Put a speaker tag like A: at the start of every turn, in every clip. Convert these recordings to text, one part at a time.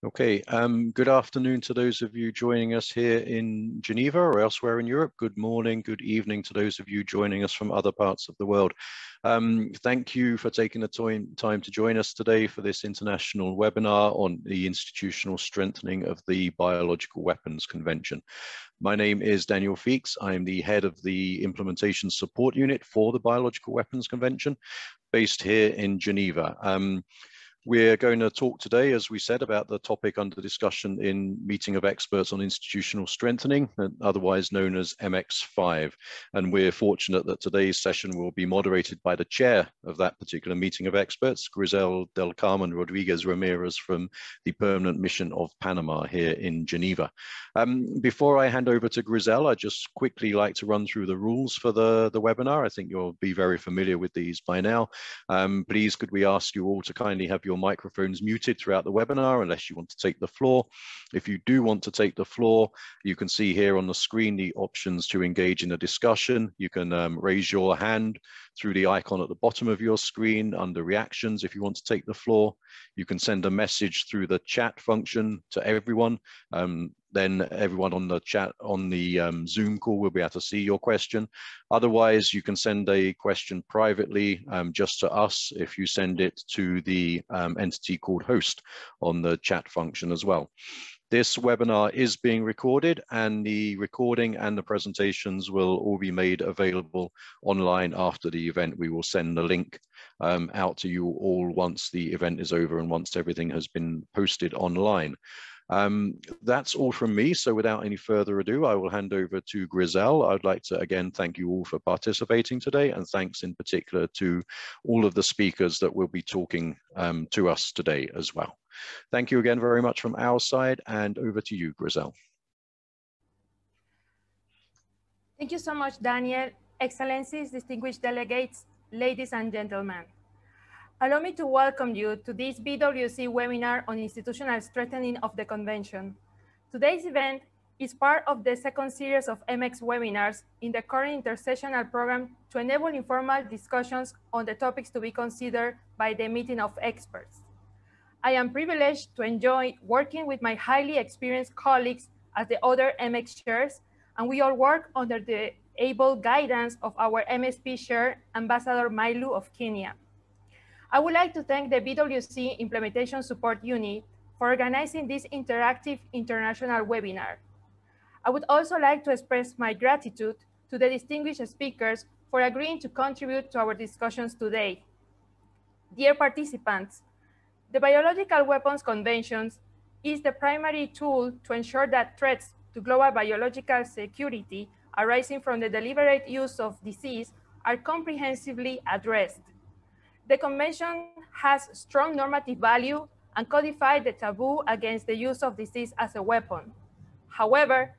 A: Okay, good afternoon to those of you joining us here in Geneva or elsewhere in Europe. Good morning, good evening to those of you joining us from other parts of the world. Thank you for taking the time to join us today for this international webinar on the institutional strengthening of the Biological Weapons Convention. My name is Daniel Feeks. I'm the head of the Implementation Support Unit for the Biological Weapons Convention, based here in Geneva. We're going to talk today, as we said, about the topic under discussion in Meeting of Experts on Institutional Strengthening, otherwise known as MX5. And we're fortunate that today's session will be moderated by the chair of that particular meeting of experts, Grisel del Carmen Rodriguez Ramirez from the Permanent Mission of Panama here in Geneva. Before I hand over to Grisel, I'd just quickly like to run through the rules for the webinar. I think you'll be very familiar with these by now. Please, could we ask you all to kindly have your microphones muted throughout the webinar unless you want to take the floor. If you do want to take the floor, you can see here on the screen the options to engage in a discussion. You can raise your hand through the icon at the bottom of your screen under reactions if you want to take the floor. You can send a message through the chat function to everyone. Then everyone on the chat, on the Zoom call will be able to see your question. Otherwise, you can send a question privately just to us if you send it to the entity called host on the chat function as well. This webinar is being recorded, and the recording and the presentations will all be made available online after the event. We will send the link out to you all once the event is over and once everything has been posted online. That's all from me. So without any further ado, I will hand over to Grisel. I'd like to again thank you all for participating today, and thanks in particular to all of the speakers that will be talking to us today as well. Thank you again very much from our side, and over to you, Grisel.
B: Thank you so much, Daniel. Excellencies, distinguished delegates, ladies and gentlemen. Allow me to welcome you to this BWC webinar on institutional strengthening of the Convention. Today's event is part of the second series of MX webinars in the current intersessional program to enable informal discussions on the topics to be considered by the meeting of experts. I am privileged to enjoy working with my highly experienced colleagues as the other MX chairs, and we all work under the able guidance of our MSP chair, Ambassador Mailu of Kenya. I would like to thank the BWC Implementation Support Unit for organizing this interactive international webinar. I would also like to express my gratitude to the distinguished speakers for agreeing to contribute to our discussions today. Dear participants, the Biological Weapons Convention is the primary tool to ensure that threats to global biological security arising from the deliberate use of disease are comprehensively addressed. The Convention has strong normative value and codified the taboo against the use of disease as a weapon. However,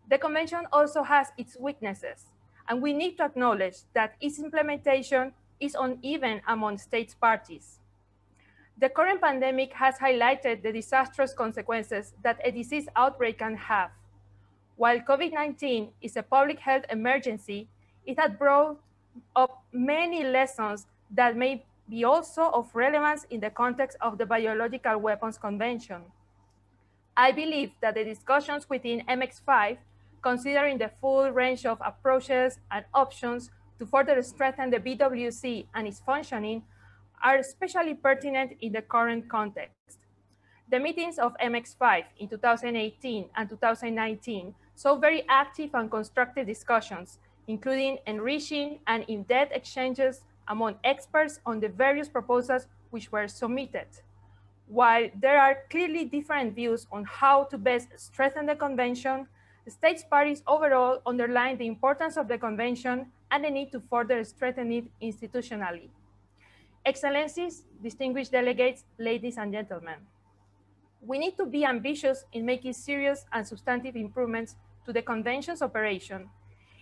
B: the Convention also has its weaknesses, and we need to acknowledge that its implementation is uneven among states parties. The current pandemic has highlighted the disastrous consequences that a disease outbreak can have. While COVID-19 is a public health emergency, it has brought up many lessons that may be also of relevance in the context of the Biological Weapons Convention. I believe that the discussions within MX5, considering the full range of approaches and options to further strengthen the BWC and its functioning, are especially pertinent in the current context. The meetings of MX5 in 2018 and 2019 saw very active and constructive discussions, including enriching and in-depth exchanges among experts on the various proposals which were submitted. While there are clearly different views on how to best strengthen the Convention, the states parties overall underline the importance of the Convention and the need to further strengthen it institutionally. Excellencies, distinguished delegates, ladies and gentlemen, we need to be ambitious in making serious and substantive improvements to the Convention's operation.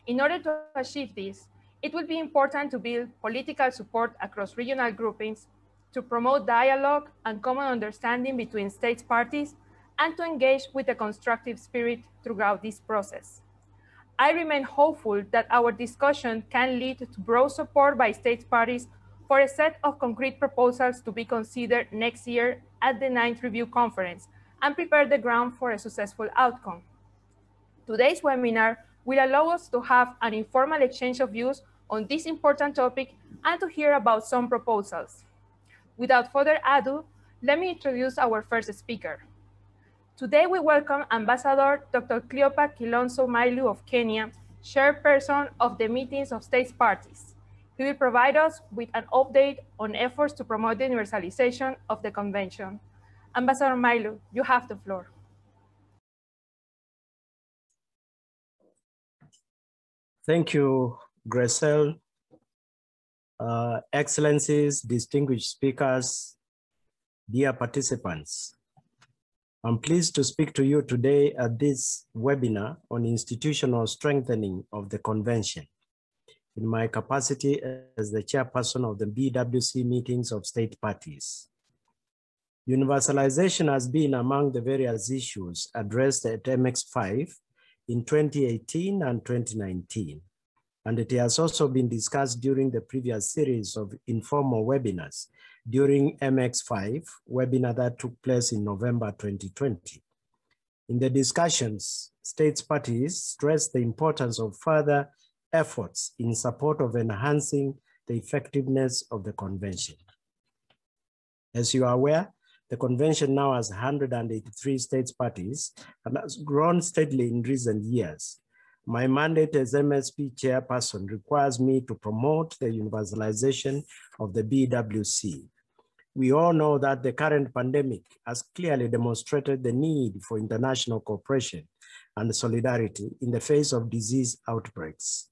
B: In order to achieve this, it will be important to build political support across regional groupings, to promote dialogue and common understanding between states parties, and to engage with a constructive spirit throughout this process. I remain hopeful that our discussion can lead to broad support by states parties for a set of concrete proposals to be considered next year at the 9th Review Conference, and prepare the ground for a successful outcome. Today's webinar will allow us to have an informal exchange of views on this important topic and to hear about some proposals. Without further ado, let me introduce our first speaker. Today we welcome Ambassador Dr. Cleopa Kilonzo Mailu of Kenya, chairperson of the Meetings of States Parties. He will provide us with an update on efforts to promote the universalization of the convention. Ambassador Mailu, you have the floor.
C: Thank you, Gracel. Excellencies, distinguished speakers, dear participants. I'm pleased to speak to you today at this webinar on institutional strengthening of the convention in my capacity as the chairperson of the BWC Meetings of State Parties. Universalization has been among the various issues addressed at MX5 in 2018 and 2019. And it has also been discussed during the previous series of informal webinars during MX5 webinar that took place in November 2020. In the discussions, states parties stressed the importance of further efforts in support of enhancing the effectiveness of the convention. As you are aware, the convention now has 183 states parties and has grown steadily in recent years. My mandate as MSP chairperson requires me to promote the universalization of the BWC. We all know that the current pandemic has clearly demonstrated the need for international cooperation and solidarity in the face of disease outbreaks.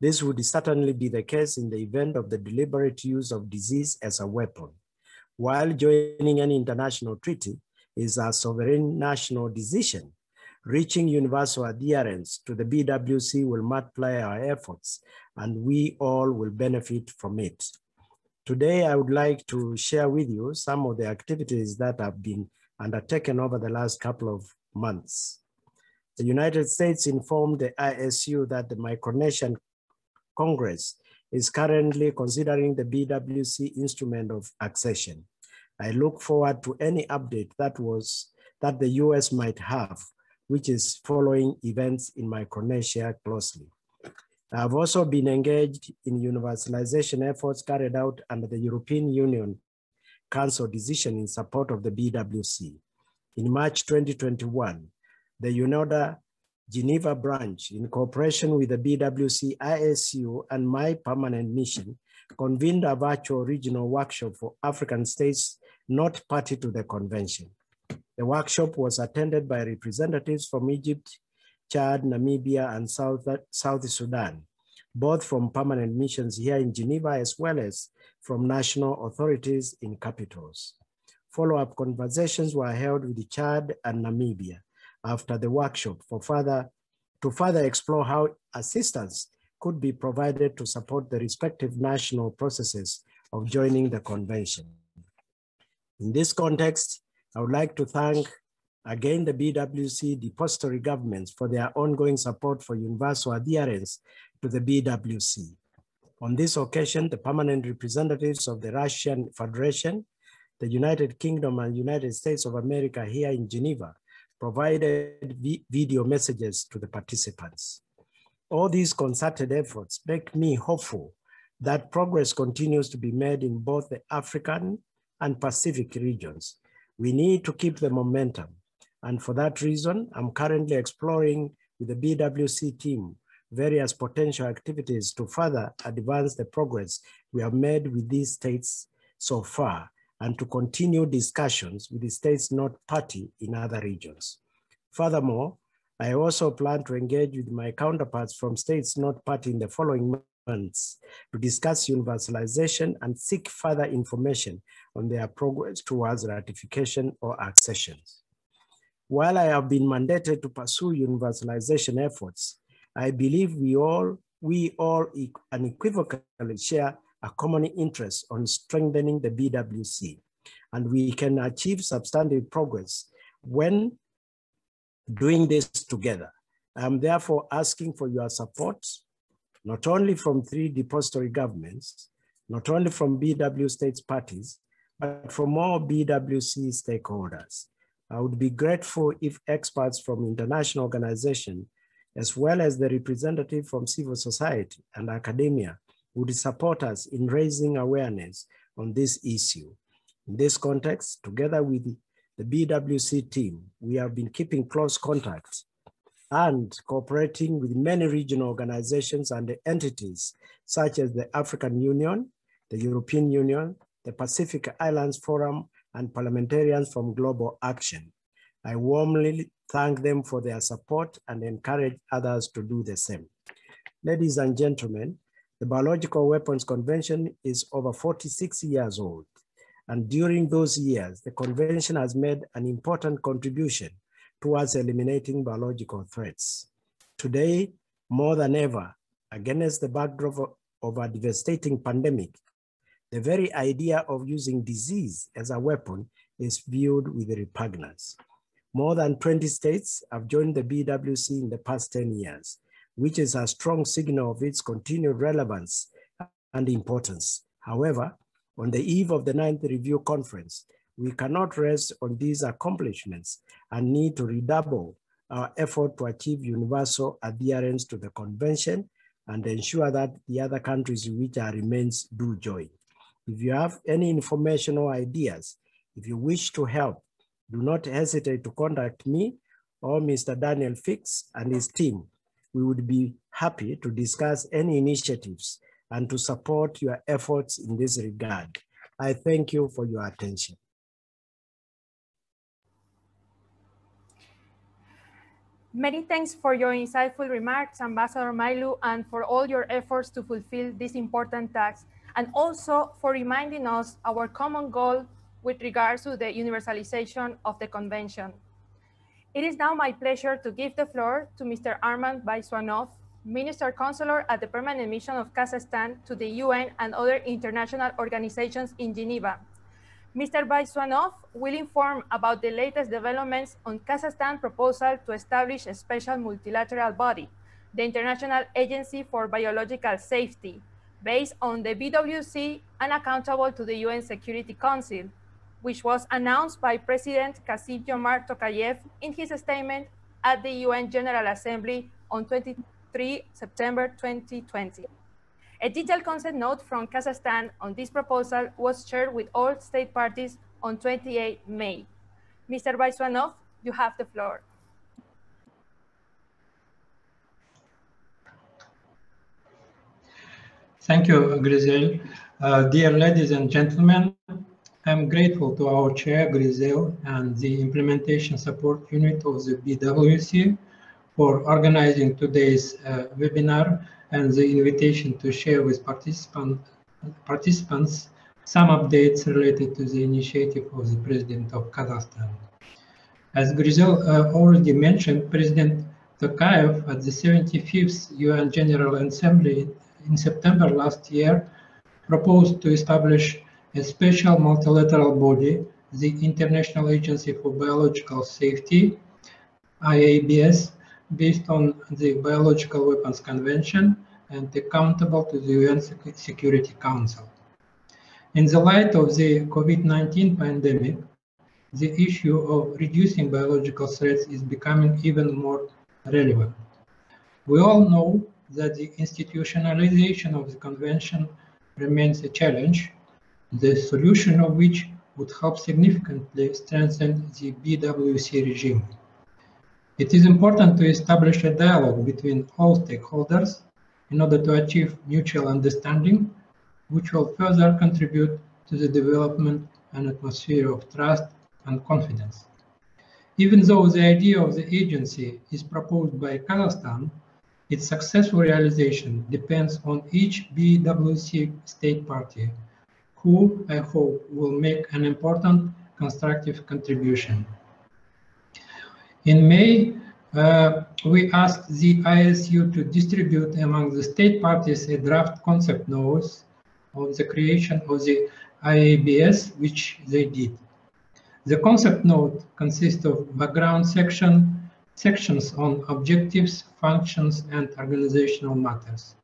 C: This would certainly be the case in the event of the deliberate use of disease as a weapon. While joining any international treaty is a sovereign national decision, reaching universal adherence to the BWC will multiply our efforts, and we all will benefit from it. Today, I would like to share with you some of the activities that have been undertaken over the last couple of months. The United States informed the ISU that the Micronesian Congress is currently considering the BWC instrument of accession. I look forward to any update that the US might have, which is following events in Micronesia closely. I have also been engaged in universalization efforts carried out under the European Union Council decision in support of the BWC. In March 2021, the UNODA Geneva branch, in cooperation with the BWC ISU and my permanent mission, convened a virtual regional workshop for African states not party to the convention. The workshop was attended by representatives from Egypt, Chad, Namibia, and South Sudan, both from permanent missions here in Geneva, as well as from national authorities in capitals. Follow-up conversations were held with Chad and Namibia after the workshop to further explore how assistance could be provided to support the respective national processes of joining the convention. In this context, I would like to thank again the BWC depository governments for their ongoing support for universal adherence to the BWC. On this occasion, the permanent representatives of the Russian Federation, the United Kingdom and United States of America here in Geneva provided video messages to the participants. All these concerted efforts make me hopeful that progress continues to be made in both the African and Pacific regions. We need to keep the momentum. And for that reason, I'm currently exploring with the BWC team various potential activities to further advance the progress we have made with these states so far, and to continue discussions with the states not party in other regions. Furthermore, I also plan to engage with my counterparts from states not party in the following months to discuss universalization and seek further information on their progress towards ratification or accessions. While I have been mandated to pursue universalization efforts, I believe we all unequivocally share a common interest on strengthening the BWC, and we can achieve substantive progress when doing this together. I'm therefore asking for your support, not only from 3 depository governments, not only from BW states parties, but from all BWC stakeholders. I would be grateful if experts from international organizations, as well as the representative from civil society and academia, would support us in raising awareness on this issue. In this context, together with the BWC team, we have been keeping close contact and cooperating with many regional organizations and entities, such as the African Union, the European Union, the Pacific Islands Forum, and parliamentarians from Global Action. I warmly thank them for their support and encourage others to do the same. Ladies and gentlemen, the Biological Weapons Convention is over 46 years old. And during those years, the convention has made an important contribution towards eliminating biological threats. Today, more than ever, against the backdrop of a devastating pandemic, the very idea of using disease as a weapon is viewed with repugnance. More than 20 states have joined the BWC in the past 10 years, which is a strong signal of its continued relevance and importance. However, on the eve of the 9th Review Conference, we cannot rest on these accomplishments and need to redouble our effort to achieve universal adherence to the convention and ensure that the other countries in which it remains do join. If you have any information or ideas, if you wish to help, do not hesitate to contact me or Mr. Daniel Fix and his team. We would be happy to discuss any initiatives and to support your efforts in this regard. I thank you for your attention.
B: Many thanks for your insightful remarks, Ambassador Mailu, and for all your efforts to fulfill this important task, and also for reminding us our common goal with regards to the universalization of the convention. It is now my pleasure to give the floor to Mr. Armand Baiswanov, Minister Consular at the Permanent Mission of Kazakhstan to the UN and other international organizations in Geneva. Mr. Baiswanov will inform about the latest developments on Kazakhstan's proposal to establish a special multilateral body, the International Agency for Biological Safety, based on the BWC and accountable to the UN Security Council, which was announced by President Kassym-Jomart Tokayev in his statement at the UN General Assembly on 23 September 2020. A detailed consent note from Kazakhstan on this proposal was shared with all state parties on 28 May. Mr. Baiswanov, you have the floor.
D: Thank you, Grisel. Dear ladies and gentlemen, I'm grateful to our chair, Grisel, and the Implementation Support Unit of the BWC for organizing today's webinar and the invitation to share with participants some updates related to the initiative of the President of Kazakhstan. As Grisel already mentioned, President Tokayev at the 75th UN General Assembly in September last year proposed to establish a special multilateral body, the International Agency for Biological Safety, IABS, based on the Biological Weapons Convention and accountable to the UN Security Council. In the light of the COVID-19 pandemic, the issue of reducing biological threats is becoming even more relevant. We all know that the institutionalization of the convention remains a challenge, the solution of which would help significantly strengthen the BWC regime. It is important to establish a dialogue between all stakeholders in order to achieve mutual understanding, which will further contribute to the development and atmosphere of trust and confidence. Even though the idea of the agency is proposed by Kazakhstan, its successful realization depends on each BWC state party, who I hope will make an important constructive contribution. In May, we asked the ISU to distribute among the state parties a draft concept note on the creation of the IABS, which they did. The concept note consists of background sections on objectives, functions, and organizational matters.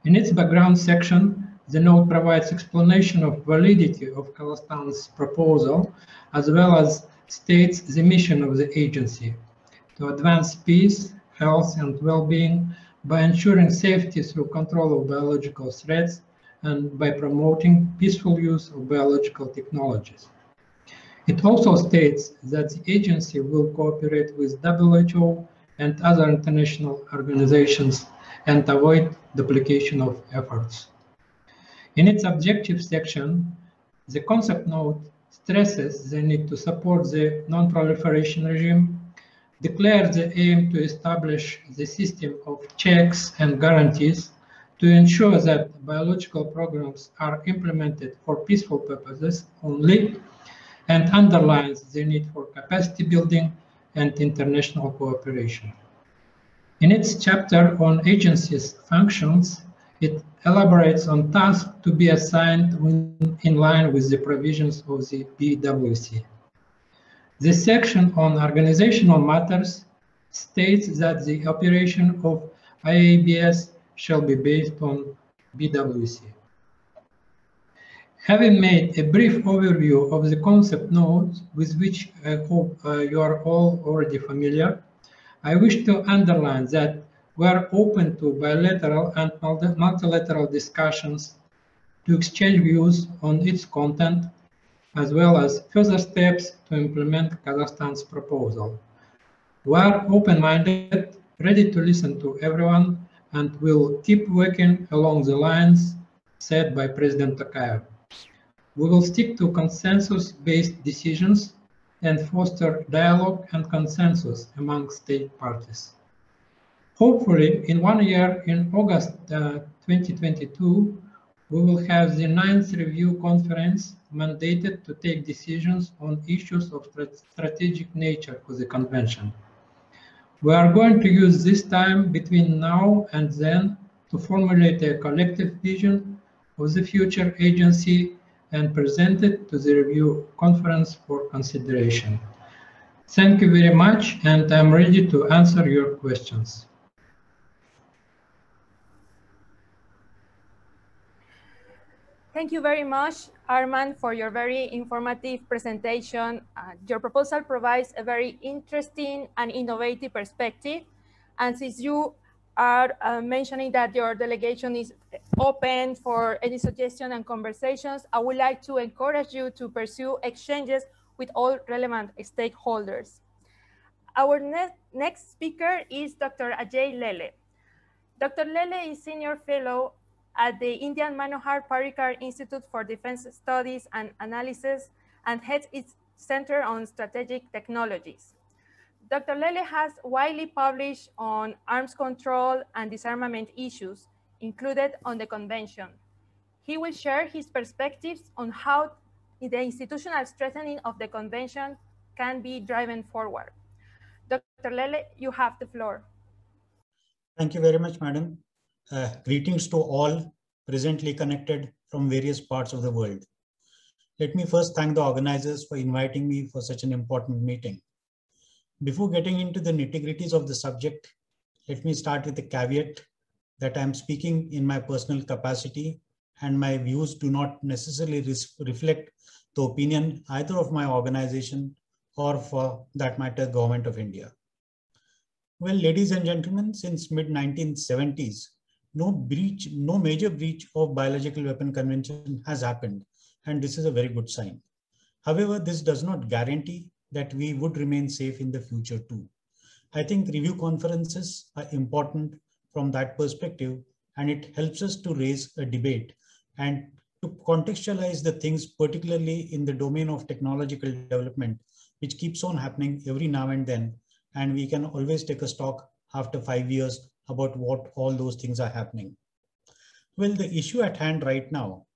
D: In its background section, the note provides explanation of validity of Kazakhstan's proposal, as well as states the mission of the agency: to advance peace, health, and well-being by ensuring safety through control of biological threats and by promoting peaceful use of biological technologies. It also states that the agency will cooperate with WHO and other international organizations and avoid duplication of efforts. In its objective section, the concept note stresses the need to support the non-proliferation regime, declares the aim to establish the system of checks and guarantees to ensure that biological programs are implemented for peaceful purposes only, and underlines the need for capacity building and international cooperation. In its chapter on agencies' functions, it elaborates on tasks to be assigned in line with the provisions of the BWC. This section on organizational matters states that the operation of IABS shall be based on BWC. Having made a brief overview of the concept notes with which I hope you are all already familiar, I wish to underline that we are open to bilateral and multilateral discussions to exchange views on its content, as well as further steps to implement Kazakhstan's proposal. We are open-minded, ready to listen to everyone, and will keep working along the lines set by President Tokayev. We will stick to consensus-based decisions and foster dialogue and consensus among state parties. Hopefully, in 1 year, in August 2022, we will have the 9th review conference mandated to take decisions on issues of strategic nature for the convention. We are going to use this time between now and then to formulate a collective vision of the future agency and present it to the review conference for consideration. Thank you very much, and I'm ready to answer your questions.
B: Thank you very much, Arman, for your very informative presentation. Your proposal provides a very interesting and innovative perspective. And since you are mentioning that your delegation is open for any suggestion and conversations, I would like to encourage you to pursue exchanges with all relevant stakeholders. Our next speaker is Dr. Ajay Lele. Dr. Lele is Senior Fellow at the Indian Manohar Parrikar Institute for Defense Studies and Analysis and heads its Center on Strategic Technologies. Dr. Lele has widely published on arms control and disarmament issues included on the convention. He will share his perspectives on how the institutional strengthening of the convention can be driven forward. Dr. Lele, you have the floor.
E: Thank you very much, madam. Greetings to all presently connected from various parts of the world. Let me first thank the organizers for inviting me for such an important meeting. Before getting into the nitty-gritties of the subject, let me start with a caveat that I am speaking in my personal capacity and my views do not necessarily reflect the opinion either of my organization or, for that matter, Government of India. Well, ladies and gentlemen, since mid-1970s, no major breach of Biological Weapon Convention has happened, and this is a very good sign. However, this does not guarantee that we would remain safe in the future too. I think review conferences are important from that perspective, and it helps us to raise a debate and to contextualize the things, particularly in the domain of technological development, which keeps on happening every now and then, and we can always take a stock after 5 years about what all those things are happening. Well, the issue at hand right now,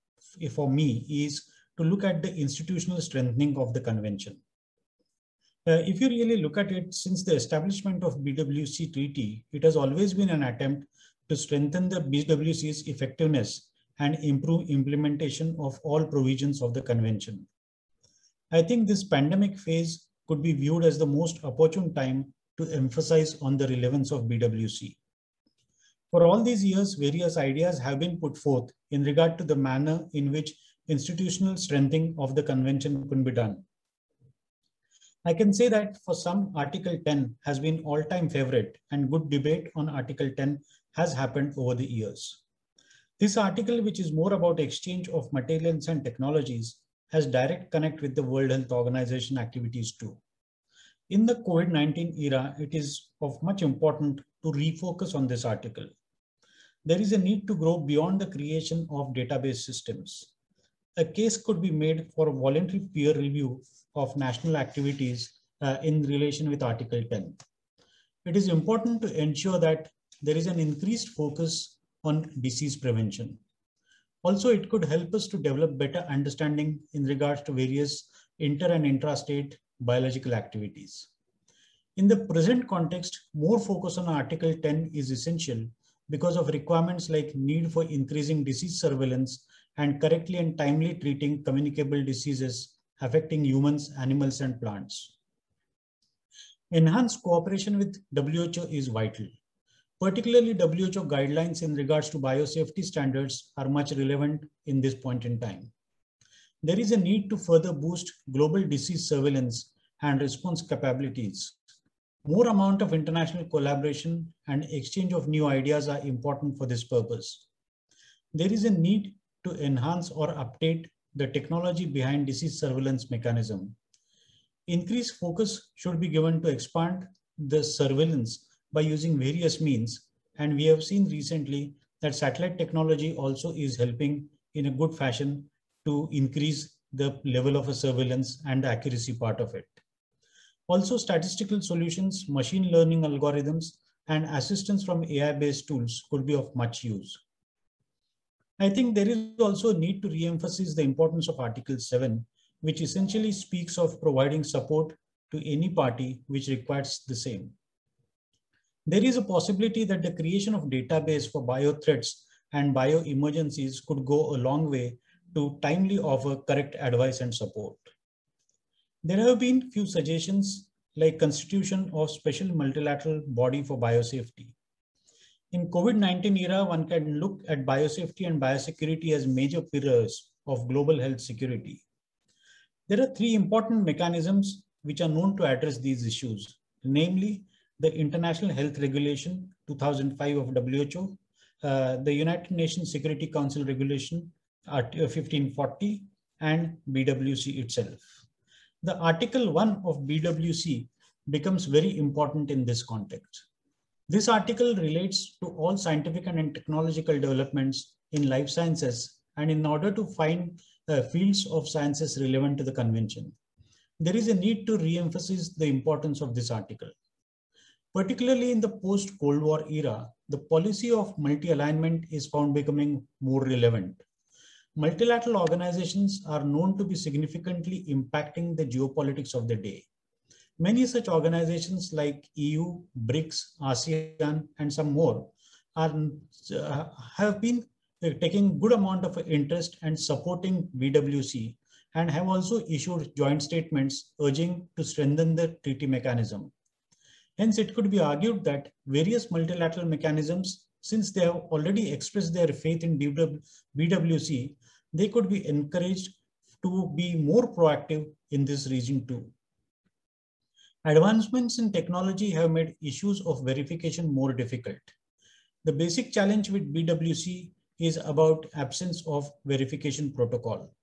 E: for me, is to look at the institutional strengthening of the convention. If you really look at it, since the establishment of BWC treaty, it has always been an attempt to strengthen the BWC's effectiveness and improve implementation of all provisions of the convention. I think this pandemic phase could be viewed as the most opportune time to emphasize on the relevance of BWC. For all these years, various ideas have been put forth in regard to the manner in which institutional strengthening of the convention could be done. I can say that for some, Article 10 has been all-time favorite, and good debate on Article 10 has happened over the years. This article, which is more about exchange of materials and technologies, has direct connect with the World Health Organization activities too. In the COVID-19 era, it is of much importance to refocus on this article. There is a need to grow beyond the creation of database systems. A case could be made for a voluntary peer review of national activities in relation with Article 10. It is important to ensure that there is an increased focus on disease prevention. Also, it could help us to develop better understanding in regards to various inter and intrastate biological activities. In the present context, more focus on Article 10 is essential because of requirements like need for increasing disease surveillance and correctly and timely treating communicable diseases affecting humans, animals, and plants. Enhanced cooperation with WHO is vital. Particularly, WHO guidelines in regards to biosafety standards are much relevant in this point in time. There is a need to further boost global disease surveillance and response capabilities. More amount of international collaboration and exchange of new ideas are important for this purpose. There is a need to enhance or update the technology behind disease surveillance mechanism. Increased focus should be given to expand the surveillance by using various means, and we have seen recently that satellite technology also is helping in a good fashion to increase the level of a surveillance and the accuracy part of it. Also, statistical solutions, machine learning algorithms, and assistance from AI-based tools could be of much use. I think there is also a need to re-emphasize the importance of Article 7, which essentially speaks of providing support to any party which requires the same. There is a possibility that the creation of database for bio-threats and bio-emergencies could go a long way to timely offer correct advice and support. There have been few suggestions like constitution of special multilateral body for biosafety. In COVID-19 era, one can look at biosafety and biosecurity as major pillars of global health security. There are three important mechanisms which are known to address these issues, namely the International Health Regulation 2005 of WHO, the United Nations Security Council Regulation 1540, and BWC itself. The Article 1 of BWC becomes very important in this context. This article relates to all scientific and technological developments in life sciences, and in order to find fields of sciences relevant to the convention, there is a need to re-emphasize the importance of this article. Particularly in the post-Cold War era, the policy of multi-alignment is found becoming more relevant. Multilateral organizations are known to be significantly impacting the geopolitics of the day. Many such organizations like EU, BRICS, ASEAN, and some more have been taking good amount of interest and supporting BWC, and have also issued joint statements urging to strengthen the treaty mechanism. Hence, it could be argued that various multilateral mechanisms, since they have already expressed their faith in BWC, they could be encouraged to be more proactive in this region too. Advancements in technology have made issues of verification more difficult. The basic challenge with BWC is about absence of verification protocol.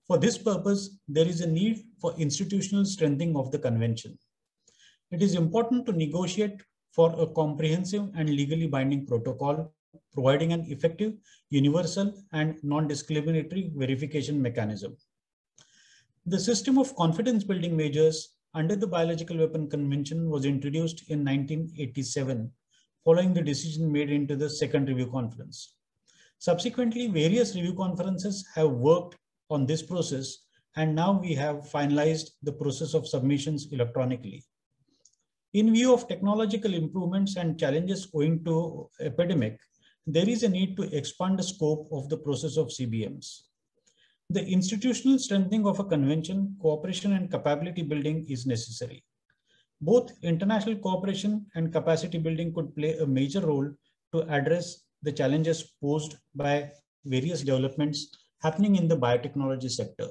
E: For this purpose, there is a need for institutional strengthening of the convention. It is important to negotiate for a comprehensive and legally binding protocol, providing an effective, universal, and non-discriminatory verification mechanism. The system of confidence building measures under the Biological Weapon Convention was introduced in 1987, following the decision made into the second review conference. Subsequently, various review conferences have worked on this process, and now we have finalized the process of submissions electronically. In view of technological improvements and challenges owing to epidemic, there is a need to expand the scope of the process of CBMs. The institutional strengthening of a convention, cooperation and capability building is necessary. Both international cooperation and capacity building could play a major role to address the challenges posed by various developments happening in the biotechnology sector.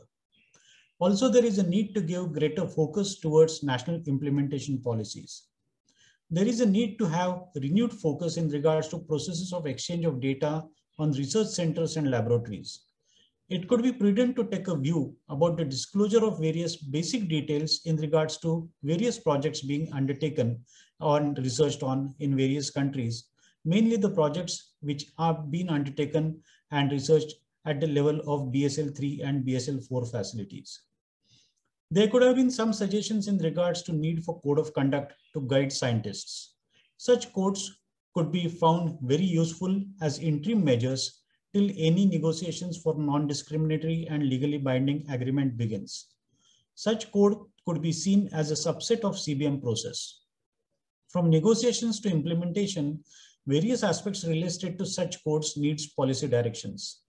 E: Also, there is a need to give greater focus towards national implementation policies. There is a need to have renewed focus in regards to processes of exchange of data on research centers and laboratories. It could be prudent to take a view about the disclosure of various basic details in regards to various projects being undertaken or researched on in various countries, mainly the projects which are being undertaken and researched at the level of BSL-3 and BSL-4 facilities. There could have been some suggestions in regards to need for code of conduct to guide scientists. Such codes could be found very useful as interim measures till any negotiations for non-discriminatory and legally binding agreement begins. Such code could be seen as a subset of CBM process. From negotiations to implementation, various aspects related to such codes needs policy directions.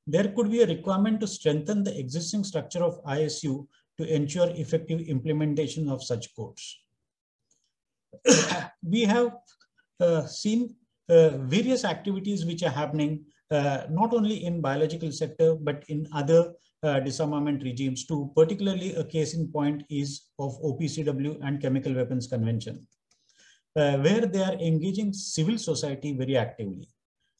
E: There could be a requirement to strengthen the existing structure of ISU to ensure effective implementation of such codes. We have seen various activities which are happening not only in biological sector, but in other disarmament regimes too. Particularly a case in point is of OPCW and Chemical Weapons Convention, where they are engaging civil society very actively.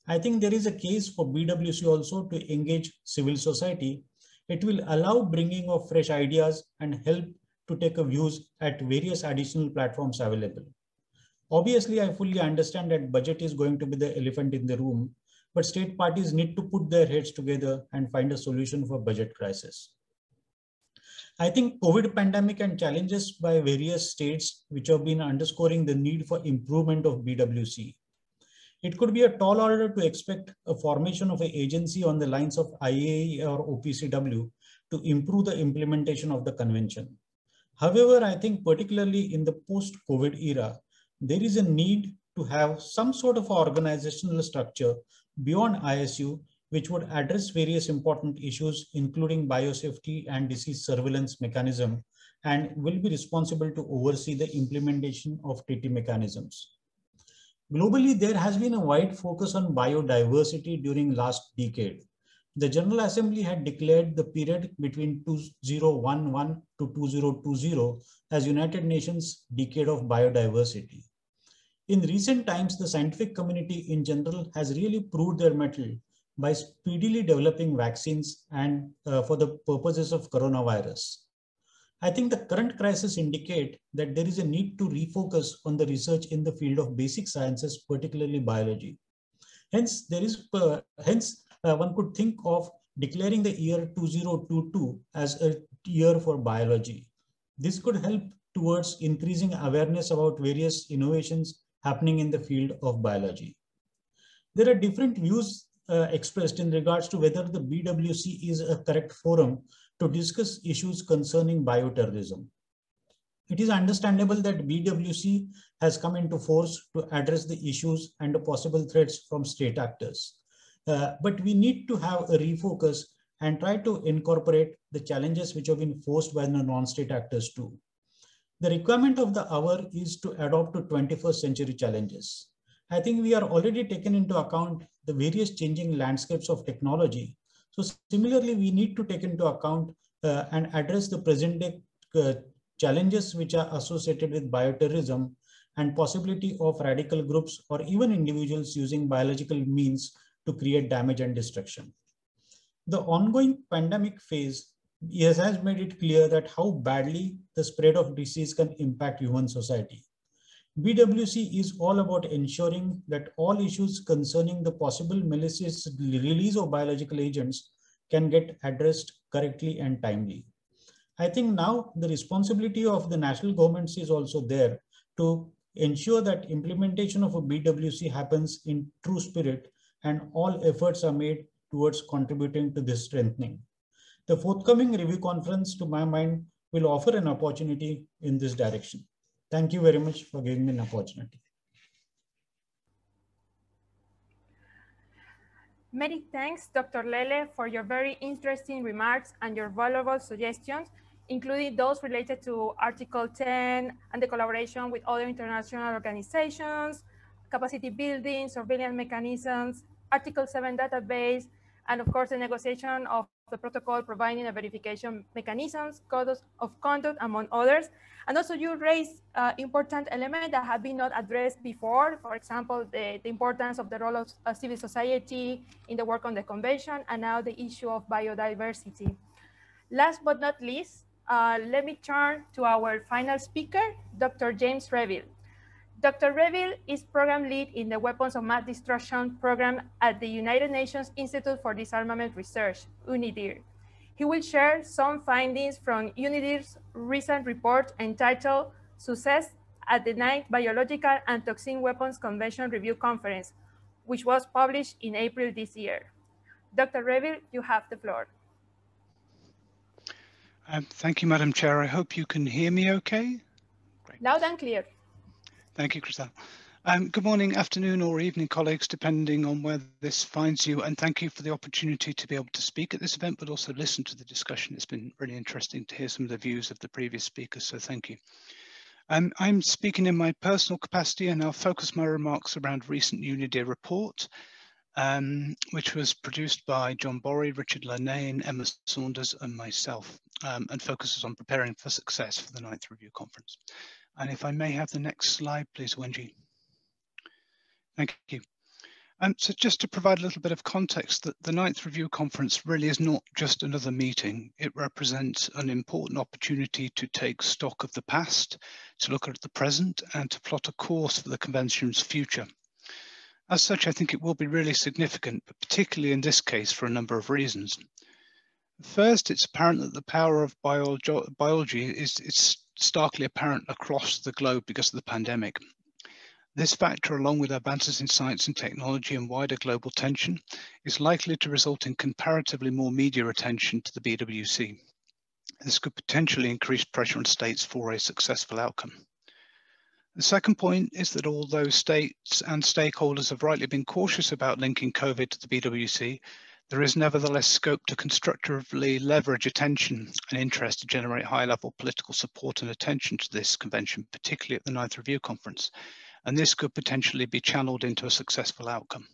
E: I think there is a case for BWC also to engage civil society. It will allow bringing of fresh ideas and help to take a views at various additional platforms available. Obviously, I fully understand that budget is going to be the elephant in the room, but state parties need to put their heads together and find a solution for budget crisis. I think COVID pandemic and challenges by various states which have been underscoring the need for improvement of BWC. It could be a tall order to expect a formation of an agency on the lines of IAEA or OPCW to improve the implementation of the convention. However, I think particularly in the post-COVID era, there is a need to have some sort of organizational structure beyond ISU, which would address various important issues, including biosafety and disease surveillance mechanism, and will be responsible to oversee the implementation of TT mechanisms. Globally, there has been a wide focus on biodiversity during last decade. The General Assembly had declared the period between 2011 to 2020 as United Nations Decade of Biodiversity. In recent times, the scientific community in general has really proved their mettle by speedily developing vaccines and for the purposes of coronavirus. I think the current crisis indicate that there is a need to refocus on the research in the field of basic sciences, particularly biology. Hence, one could think of declaring the year 2022 as a year for biology. This could help towards increasing awareness about various innovations happening in the field of biology. There are different views expressed in regards to whether the BWC is a correct forum to discuss issues concerning bioterrorism. It is understandable that BWC has come into force to address the issues and the possible threats from state actors. But we need to have a refocus and try to incorporate the challenges which have been forced by the non-state actors too. The requirement of the hour is to adapt to 21st century challenges. I think we are already taken into account the various changing landscapes of technology. So similarly, we need to take into account and address the present day challenges which are associated with bioterrorism and possibility of radical groups or even individuals using biological means to create damage and destruction. The ongoing pandemic phase has made it clear that how badly the spread of disease can impact human society. BWC is all about ensuring that all issues concerning the possible malicious release of biological agents can get addressed correctly and timely. I think now the responsibility of the national governments is also there to ensure that implementation of a BWC happens in true spirit and all efforts are made towards contributing to this strengthening. The forthcoming review conference, to my mind, will offer an opportunity in this direction. Thank you very much for giving me an opportunity.
B: Many thanks, Dr. Lele, for your very interesting remarks and your valuable suggestions, including those related to Article 10 and the collaboration with other international organizations, capacity building, surveillance mechanisms, Article 7 database, And of course, the negotiation of the protocol providing a verification mechanisms, codes of conduct, among others. And also you raised important elements that have been not addressed before. For example, the importance of the role of civil society in the work on the convention, and now the issue of biodiversity. Last but not least, let me turn to our final speaker, Dr. James Reville. Dr. Reville is program lead in the Weapons of Mass Destruction program at the United Nations Institute for Disarmament Research, UNIDIR. He will share some findings from UNIDIR's recent report entitled Success at the 9th Biological and Toxic Weapons Convention Review Conference, which was published in April this year. Dr. Reville, you have the floor.
F: Thank you, Madam Chair. I hope you can hear me okay. Great.
B: Loud and clear.
F: Thank you, Christelle. Good morning, afternoon or evening, colleagues, depending on where this finds you. And thank you for the opportunity to be able to speak at this event, but also listen to the discussion. It's been really interesting to hear some of the views of the previous speakers, so thank you. I'm speaking in my personal capacity, and I'll focus my remarks around recent UNIDIR report, which was produced by John Borry, Richard Lernane, Emma Saunders, and myself, and focuses on preparing for success for the 9th Review Conference. And if I may have the next slide, please, Wenji. Thank you. So just to provide a little bit of context, that the 9th Review Conference really is not just another meeting. It represents an important opportunity to take stock of the past, to look at the present, and to plot a course for the convention's future. As such, I think it will be really significant, but particularly in this case for a number of reasons. First, it's apparent that the power of biology is starkly apparent across the globe because of the pandemic. This factor, along with advances in science and technology and wider global tension, is likely to result in comparatively more media attention to the BWC. This could potentially increase pressure on states for a successful outcome. The second point is that although states and stakeholders have rightly been cautious about linking COVID to the BWC, there is nevertheless scope to constructively leverage attention and interest to generate high-level political support and attention to this convention, particularly at the 9th Review Conference, and this could potentially be channeled into a successful outcome.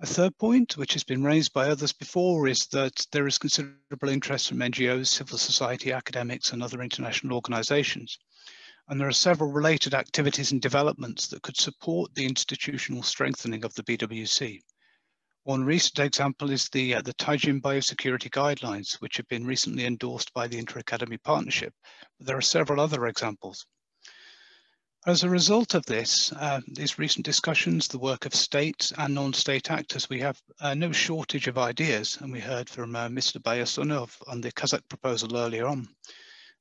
F: A third point, which has been raised by others before, is that there is considerable interest from NGOs, civil society, academics, and other international organizations. And there are several related activities and developments that could support the institutional strengthening of the BWC. One recent example is the Taijin Biosecurity Guidelines, which have been recently endorsed by the Inter-Academy Partnership. But there are several other examples. As a result of this, these recent discussions, the work of states and non-state actors, we have no shortage of ideas, and we heard from Mr. Bayasunov on the Kazakh proposal earlier on.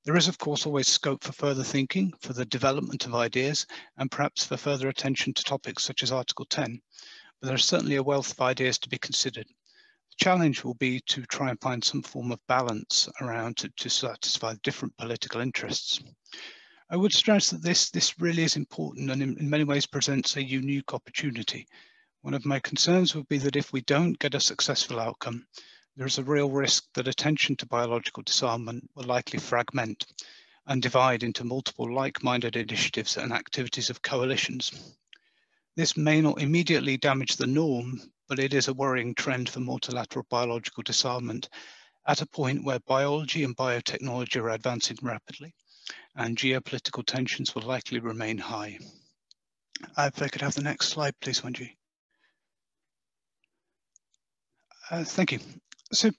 F: There is, of course, always scope for further thinking, for the development of ideas, and perhaps for further attention to topics such as Article 10. But there's certainly a wealth of ideas to be considered. The challenge will be to try and find some form of balance around to satisfy different political interests. I would stress that this really is important and in many ways presents a unique opportunity. One of my concerns would be that if we don't get a successful outcome, there is a real risk that attention to biological disarmament will likely fragment and divide into multiple like-minded initiatives and activities of coalitions. This may not immediately damage the norm, but it is a worrying trend for multilateral biological disarmament at a point where biology and biotechnology are advancing rapidly and geopolitical tensions will likely remain high. If I could have the next slide, please, Wenji. Thank you. So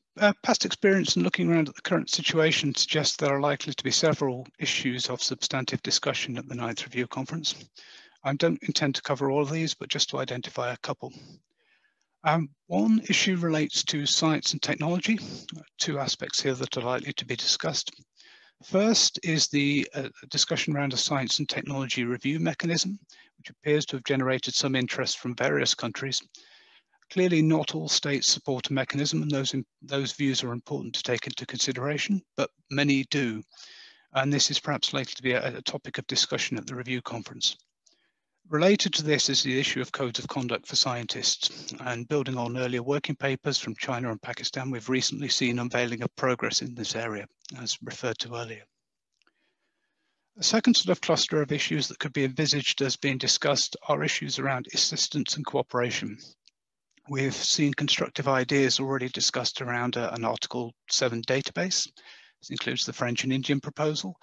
F: past experience and looking around at the current situation suggests there are likely to be several issues of substantive discussion at the 9th Review Conference. I don't intend to cover all of these, but just to identify a couple. One issue relates to science and technology, two aspects here that are likely to be discussed. First is the discussion around a science and technology review mechanism, which appears to have generated some interest from various countries. Clearly, not all states support a mechanism, and those views are important to take into consideration, but many do. And this is perhaps likely to be a topic of discussion at the review conference. Related to this is the issue of codes of conduct for scientists, and building on earlier working papers from China and Pakistan, we've recently seen unveiling of progress in this area, as referred to earlier. A second sort of cluster of issues that could be envisaged as being discussed are issues around assistance and cooperation. We've seen constructive ideas already discussed around an Article 7 database. This includes the French and Indian proposal,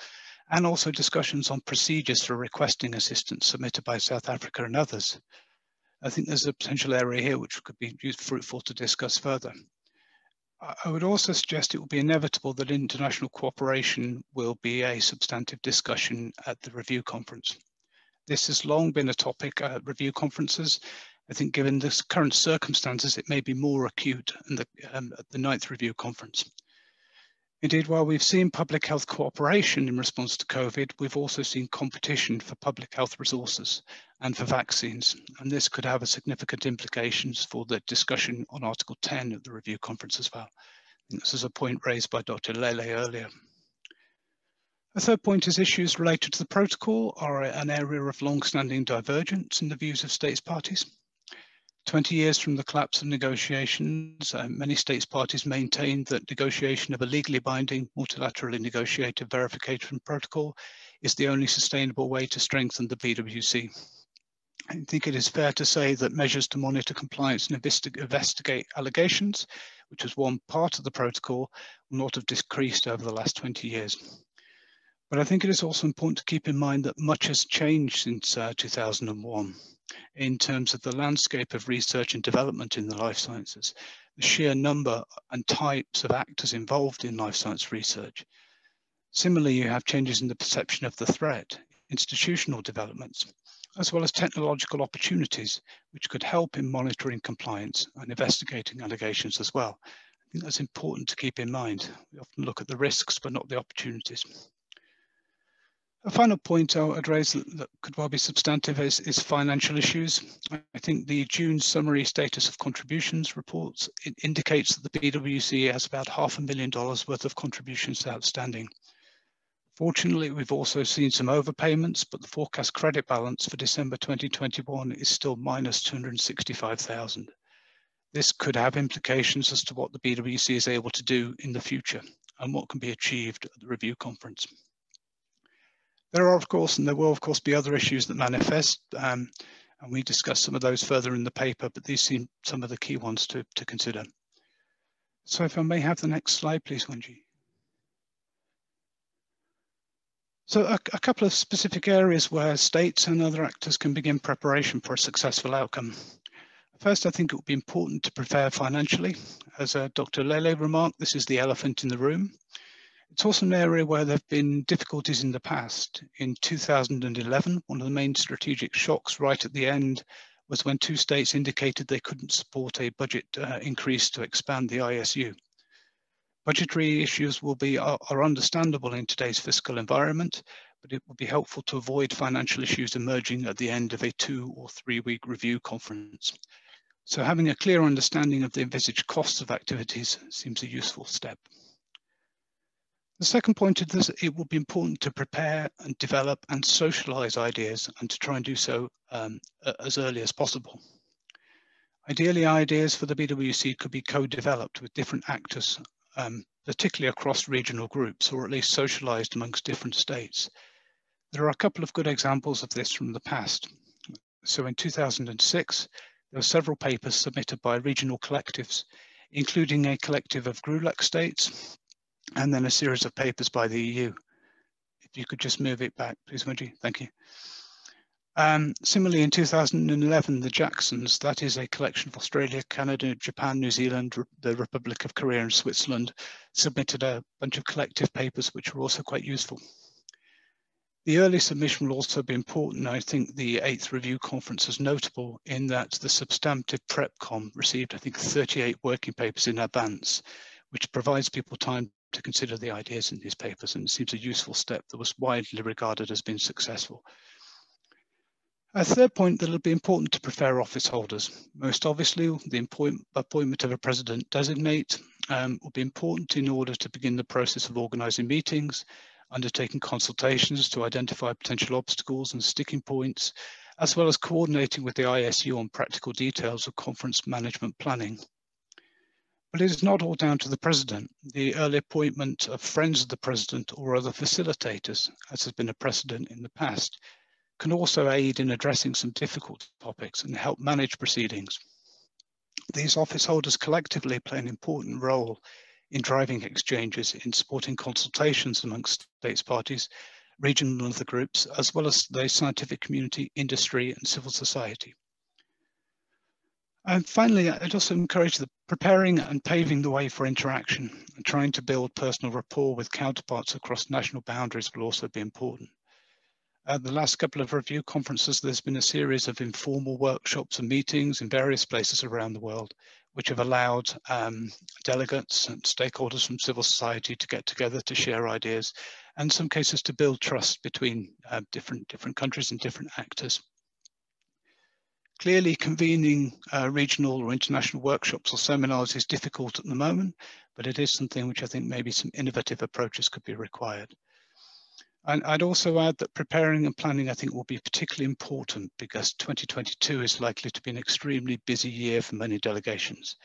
F: and also discussions on procedures for requesting assistance submitted by South Africa and others. I think there's a potential area here which could be fruitful to discuss further. I would also suggest it will be inevitable that international cooperation will be a substantive discussion at the review conference. This has long been a topic at review conferences. I think given the current circumstances, it may be more acute in at the 9th review conference. Indeed, while we've seen public health cooperation in response to COVID, we've also seen competition for public health resources and for vaccines, and this could have a significant implications for the discussion on Article 10 of the review conference as well. I think this is a point raised by Dr. Lele earlier. A third point is issues related to the protocol are an area of long-standing divergence in the views of states parties. 20 years from the collapse of negotiations, many states parties maintain that negotiation of a legally binding, multilaterally negotiated verification protocol is the only sustainable way to strengthen the BWC. I think it is fair to say that measures to monitor compliance and investigate allegations, which was one part of the protocol, will not have decreased over the last 20 years. But I think it is also important to keep in mind that much has changed since 2001 in terms of the landscape of research and development in the life sciences, the sheer number and types of actors involved in life science research. Similarly, you have changes in the perception of the threat, institutional developments, as well as technological opportunities, which could help in monitoring compliance and investigating allegations as well. I think that's important to keep in mind. We often look at the risks, but not the opportunities. A final point I'd raise that could well be substantive is financial issues. I think the June summary status of contributions reports, it indicates that the BWC has about $500,000 worth of contributions outstanding. Fortunately, we've also seen some overpayments, but the forecast credit balance for December 2021 is still minus 265,000. This could have implications as to what the BWC is able to do in the future and what can be achieved at the review conference. There are, of course, and there will, of course, be other issues that manifest, and we discuss some of those further in the paper, but these seem some of the key ones to consider. So if I may have the next slide, please, Wenji. So a couple of specific areas where states and other actors can begin preparation for a successful outcome. First, I think it will be important to prepare financially. As Dr. Lele remarked, this is the elephant in the room. It's also an area where there have been difficulties in the past. In 2011, one of the main strategic shocks right at the end was when 2 states indicated they couldn't support a budget increase to expand the ISU. Budgetary issues are understandable in today's fiscal environment, but it will be helpful to avoid financial issues emerging at the end of a 2 or 3 week review conference. So having a clear understanding of the envisaged costs of activities seems a useful step. The second point is that it will be important to prepare and develop and socialize ideas and to try and do so as early as possible. Ideally, ideas for the BWC could be co-developed with different actors, particularly across regional groups, or at least socialized amongst different states. There are a couple of good examples of this from the past. So in 2006, there were several papers submitted by regional collectives, including a collective of GRULAC states, and then a series of papers by the EU. If you could just move it back, please, Wenji. Thank you. Similarly, in 2011, the Jacksons, that is a collection of Australia, Canada, Japan, New Zealand, the Republic of Korea and Switzerland, submitted a bunch of collective papers which were also quite useful. The early submission will also be important. I think the 8th review conference is notable in that the substantive PrepCom received, I think, 38 working papers in advance, which provides people time to consider the ideas in these papers, and it seems a useful step that was widely regarded as being successful. A third point that will be important to prepare office holders. Most obviously, the appointment of a president designate will be important in order to begin the process of organizing meetings, undertaking consultations to identify potential obstacles and sticking points, as well as coordinating with the ISU on practical details of conference management planning. But it is not all down to the president. The early appointment of friends of the president or other facilitators, as has been a precedent in the past, can also aid in addressing some difficult topics and help manage proceedings. These office holders collectively play an important role in driving exchanges, in supporting consultations amongst states parties, regional and other groups, as well as the scientific community, industry, and civil society. And finally, I'd also encourage the preparing and paving the way for interaction, and trying to build personal rapport with counterparts across national boundaries will also be important. At the last couple of review conferences, there's been a series of informal workshops and meetings in various places around the world, which have allowed delegates and stakeholders from civil society to get together to share ideas, and in some cases to build trust between different countries and different actors. Clearly, convening regional or international workshops or seminars is difficult at the moment, but it is something which I think maybe some innovative approaches could be required. And I'd also add that preparing and planning, I think, will be particularly important because 2022 is likely to be an extremely busy year for many delegations,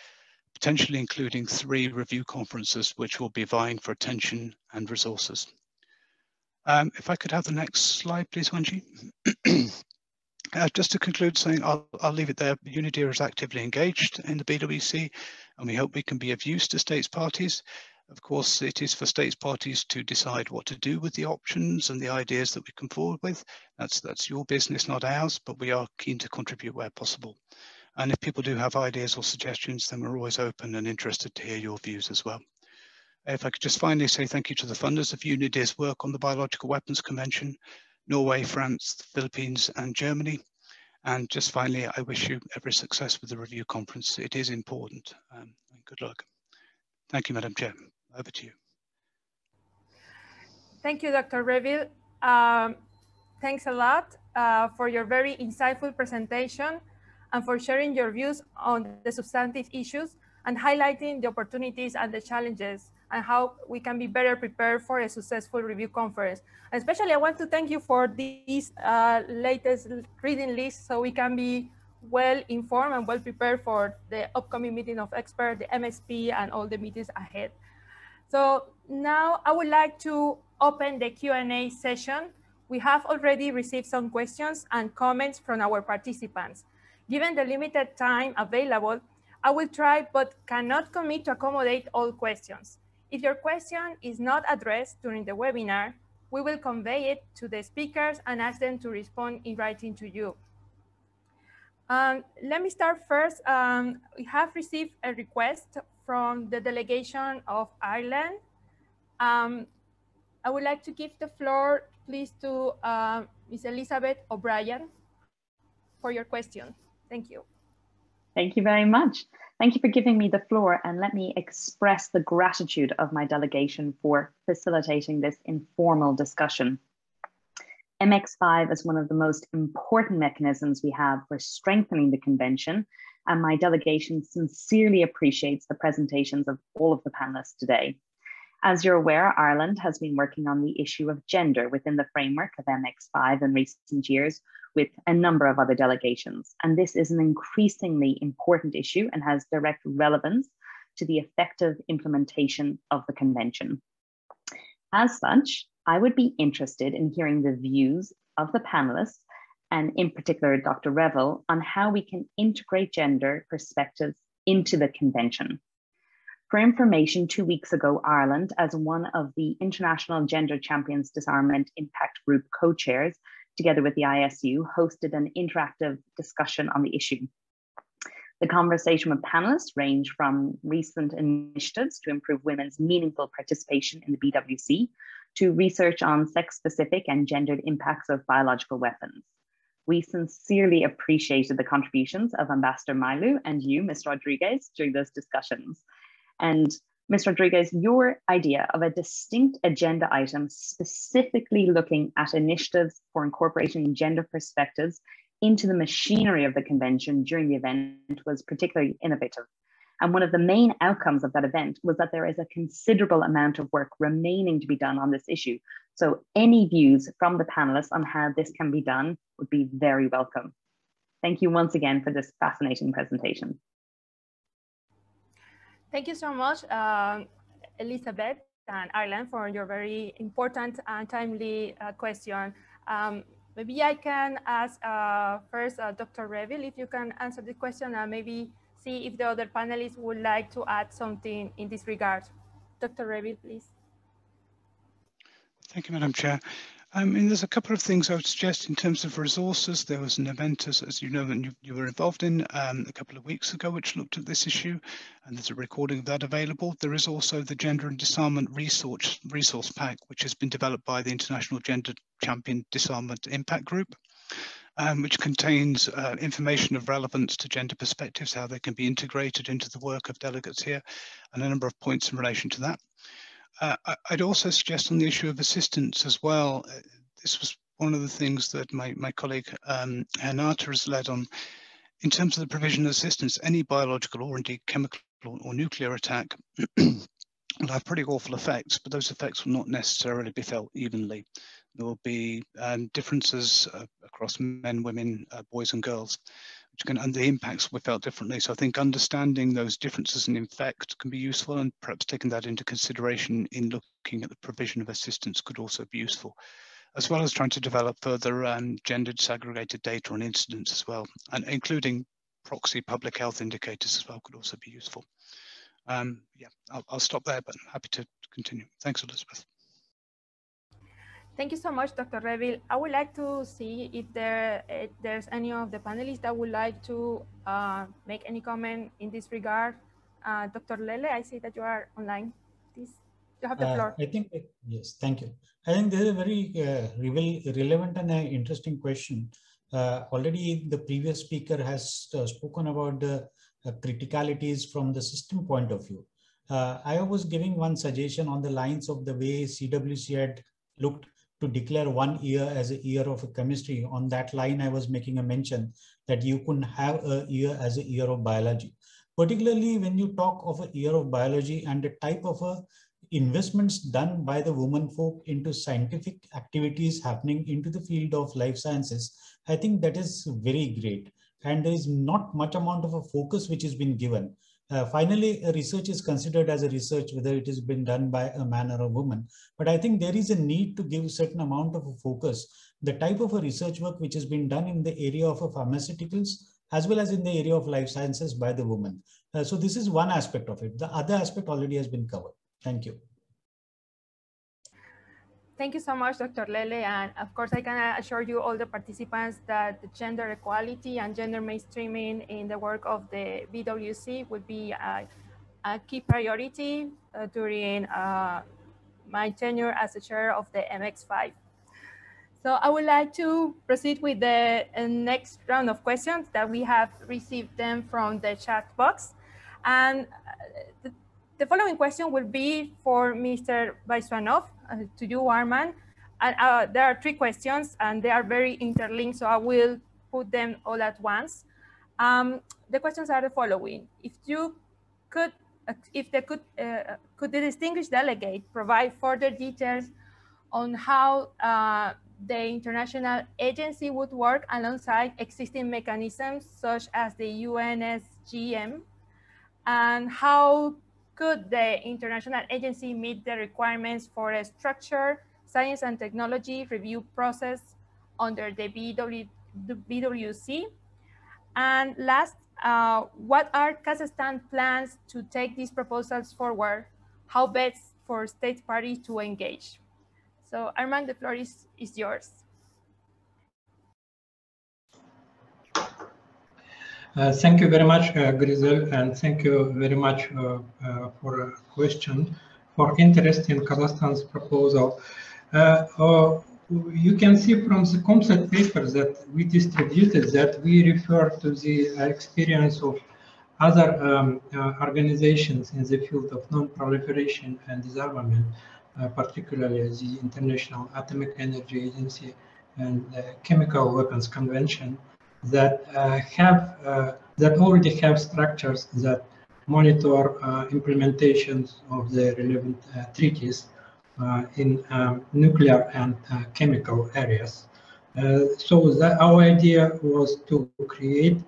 F: potentially including 3 review conferences, which will be vying for attention and resources. If I could have the next slide, please, Wanji. Just to conclude saying, I'll leave it there. UNIDIR is actively engaged in the BWC, and we hope we can be of use to states parties. Of course, it is for states parties to decide what to do with the options and the ideas that we come forward with. That's your business, not ours, but we are keen to contribute where possible. And if people do have ideas or suggestions, then we're always open and interested to hear your views as well. If I could just finally say thank you to the funders of UNIDIR's work on the Biological Weapons Convention, Norway, France, the Philippines, and Germany. And just finally, I wish you every success with the review conference. It is important. And good luck. Thank you, Madam Chair. Over to you.
B: Thank you, Dr. Reville. Thanks a lot for your very insightful presentation and for sharing your views on the substantive issues and highlighting the opportunities and the challenges and how we can be better prepared for a successful review conference. And especially, I want to thank you for this latest reading list so we can be well informed and well prepared for the upcoming meeting of experts, the MSP, and all the meetings ahead. So now I would like to open the Q&A session. We have already received some questions and comments from our participants. Given the limited time available, I will try but cannot commit to accommodate all questions. If your question is not addressed during the webinar, we will convey it to the speakers and ask them to respond in writing to you. Let me start first. We have received a request from the delegation of Ireland. I would like to give the floor, please, to Ms. Elizabeth O'Brien for your question. Thank you.
G: Thank you very much. Thank you for giving me the floor, and let me express the gratitude of my delegation for facilitating this informal discussion. MX5 is one of the most important mechanisms we have for strengthening the convention, and my delegation sincerely appreciates the presentations of all of the panelists today. As you're aware, Ireland has been working on the issue of gender within the framework of MX5 in recent years with a number of other delegations. And this is an increasingly important issue and has direct relevance to the effective implementation of the convention. As such, I would be interested in hearing the views of the panelists, and in particular, Dr. Reville, on how we can integrate gender perspectives into the convention. For information, 2 weeks ago, Ireland, as one of the International Gender Champions Disarmament Impact Group co-chairs, together with the ISU, hosted an interactive discussion on the issue. The conversation with panelists ranged from recent initiatives to improve women's meaningful participation in the BWC to research on sex-specific and gendered impacts of biological weapons. We sincerely appreciated the contributions of Ambassador Mailu and you, Ms. Rodriguez, during those discussions. And Ms. Rodriguez, your idea of a distinct agenda item specifically looking at initiatives for incorporating gender perspectives into the machinery of the convention during the event was particularly innovative. And one of the main outcomes of that event was that there is a considerable amount of work remaining to be done on this issue. So any views from the panelists on how this can be done would be very welcome. Thank you once again for this fascinating presentation.
B: Thank you so much, Elizabeth and Ireland, for your very important and timely question. Maybe I can ask first Dr. Reville if you can answer the question and maybe see if the other panelists would like to add something in this regard. Dr. Reville, please.
F: Thank you, Madam Chair. There's a couple of things I would suggest in terms of resources. There was an event, as you know, that you were involved in a couple of weeks ago, which looked at this issue, and there's a recording of that available. There is also the Gender and Disarmament Resource Pack, which has been developed by the International Gender Champion Disarmament Impact Group, which contains information of relevance to gender perspectives, how they can be integrated into the work of delegates here, and a number of points in relation to that. I'd also suggest on the issue of assistance as well. This was one of the things that my colleague Renata has led on. In terms of the provision of assistance, any biological or indeed chemical or nuclear attack will have pretty awful effects, but those effects will not necessarily be felt evenly. There will be differences across men, women, boys and girls, and the impacts will be felt differently. So I think understanding those differences in effect can be useful, and perhaps taking that into consideration in looking at the provision of assistance could also be useful, as well as trying to develop further gender disaggregated data on incidents as well, and including proxy public health indicators as well could also be useful. Yeah, I'll stop there, but I'm happy to continue. Thanks, Elizabeth.
B: Thank you so much, Dr. Reville. I would like to see if there's any of the panelists that would like to make any comment in this regard. Dr. Lele, I see that you are online. Please, you have the floor.
E: I think, yes, thank you. I think this is a very relevant and interesting question. Already the previous speaker has spoken about the criticalities from the system point of view. I was giving one suggestion on the lines of the way CWC had looked to declare 1 year as a year of chemistry. On that line, I was making a mention that you couldn't have a year as a year of biology. Particularly when you talk of a year of biology and the type of investments done by the women folk into scientific activities happening into the field of life sciences, I think that is very great. And there is not much amount of a focus which has been given. Finally, research is considered as a research, whether it has been done by a man or a woman. But I think there is a need to give a certain amount of a focus, the type of a research work which has been done in the area of pharmaceuticals, as well as in the area of life sciences by the woman. So this is one aspect of it. The other aspect already has been covered. Thank you.
B: Thank you so much, Dr. Lele. And of course, I can assure you all the participants that the gender equality and gender mainstreaming in the work of the BWC will be a key priority during my tenure as the chair of the MX5. So I would like to proceed with the next round of questions that we have received them from the chat box. And the following question will be for Mr. Vaiswanov, to you, Arman. And there are 3 questions, and they are very interlinked, so I will put them all at once. The questions are the following: could the distinguished delegate provide further details on how the international agency would work alongside existing mechanisms such as the UNSGM, and how could the international agency meet the requirements for a structured science and technology review process under the BWC? And last, what are Kazakhstan's plans to take these proposals forward? How best for state parties to engage? So Armand, the floor is yours.
D: Thank you very much, Grizel, and thank you very much for a question, for interest in Kazakhstan's proposal. You can see from the concept papers that we distributed that we refer to the experience of other organizations in the field of non-proliferation and disarmament, particularly the International Atomic Energy Agency and the Chemical Weapons Convention, that already have structures that monitor implementations of the relevant treaties in nuclear and chemical areas. So our idea was to create,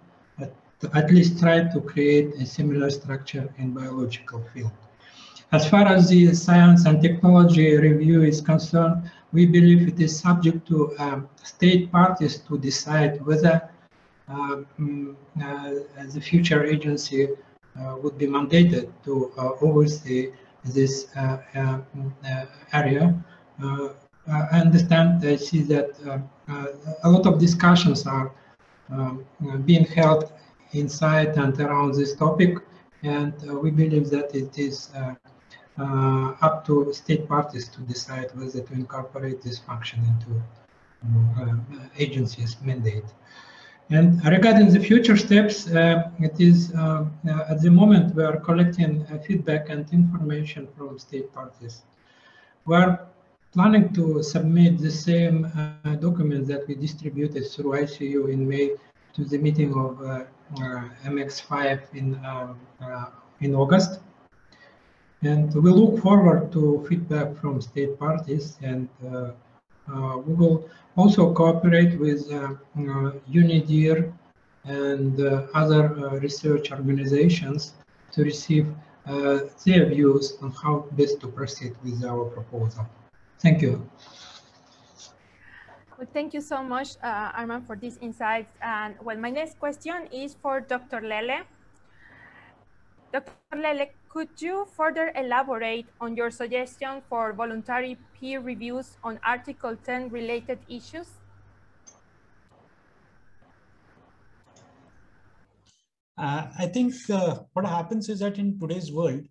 D: at least try to create a similar structure in biological field. As far as the science and technology review is concerned, we believe it is subject to state parties to decide whether the future agency would be mandated to oversee this area. I understand, I see that a lot of discussions are being held inside and around this topic, and we believe that it is up to state parties to decide whether to incorporate this function into agency's mandate. And regarding the future steps, it is at the moment we are collecting feedback and information from state parties. We are planning to submit the same document that we distributed through ICU in May to the meeting of MX5 in August. And we look forward to feedback from state parties, and we will also cooperate with UNIDIR and other research organizations to receive their views on how best to proceed with our proposal. Thank you.
B: Well, thank you so much, Arman, for these insights. And well, my next question is for Dr. Lele. Dr. Lele, could you further elaborate on your suggestion for voluntary peer reviews on Article 10 related issues?
E: I think what happens is that in today's world,